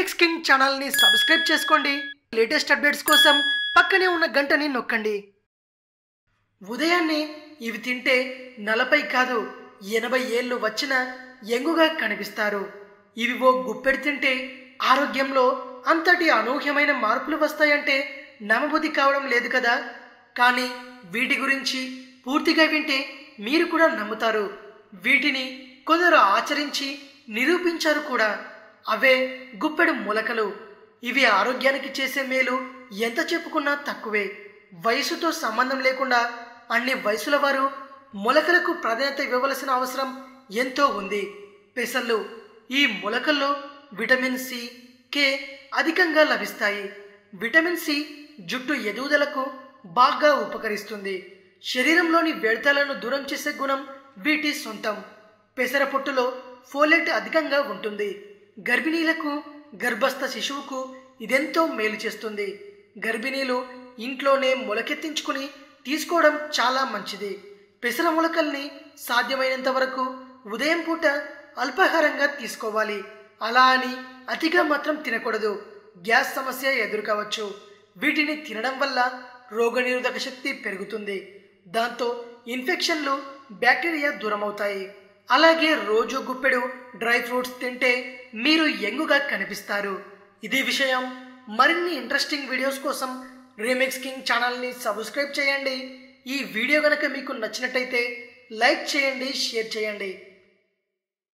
Remix king channel ని subscribe చేసుకోండి. Latest updates కోసం పక్కనే ఉన్న గంటని నొక్కండి. ఉదయాన్నే ఇవి తింటే 40 కాదు 80 ఏళ్ళు వచ్చిన యంగుగా కనిపిస్తారు. ఇవి ఓ గుప్పెడు తింటే ఆరోగ్యంలో అంతటి అనూహ్యమైన మార్పులు వస్తాయంటే నమ్మబుద్ధి కావడం లేదు కదా. కానీ వీటి గురించి పూర్తిగా వింటే మీరు కూడా నమ్ముతారు. వీటిని కొందరు ఆచరించి నిరూపించారు కూడా. అవే గుప్పెడు మొలకలు. ఇవి ఆరోగ్యానికి చేసే మేలు ఎంత చెప్పుకున్నా తక్కువే. వయసుతో సంబంధం లేకుండా అన్ని వయసుల వారు మొలకలకు ప్రాధాన్యత ఇవ్వవలసిన అవసరం ఎంతో ఉంది. పెసళ్ళు. ఈ మొలకల్లో విటమిన్ సి, కే అధికంగా లభిస్తాయి. విటమిన్ సి జుట్టు ఎదుగుదలకు బాగా ఉపకరిస్తుంది. శరీరంలోని వ్యర్థాలను దూరం చేసే గుణం వీటి సొంతం. పెసర పొట్టులో ఫోలేట్ అధికంగా ఉంటుంది. గర్భిణీలకు, గర్భస్థ శిశువుకు ఇదెంతో మేలు చేస్తుంది. గర్భిణీలు ఇంట్లోనే మొలకెత్తించుకుని తీసుకోవడం చాలా మంచిది. పెసర మొలకల్ని సాధ్యమైనంత వరకు ఉదయం పూట అల్పాహారంగా తీసుకోవాలి. అలా అని అతిగా మాత్రం తినకూడదు. గ్యాస్ సమస్య ఎదుర్కోవచ్చు. వీటిని తినడం వల్ల రోగనిరోధక శక్తి పెరుగుతుంది. దాంతో ఇన్ఫెక్షన్లు, బ్యాక్టీరియా దూరమవుతాయి. అలాగే రోజు గుప్పెడు డ్రై ఫ్రూట్స్ తింటే మీరు యంగుగా కనిపిస్తారు. ఇది విషయం. మరిన్ని ఇంట్రెస్టింగ్ వీడియోస్ కోసం రీమిక్స్ కింగ్ ఛానల్ని సబ్స్క్రైబ్ చేయండి. ఈ వీడియో కనుక మీకు నచ్చినట్టయితే లైక్ చేయండి, షేర్ చేయండి.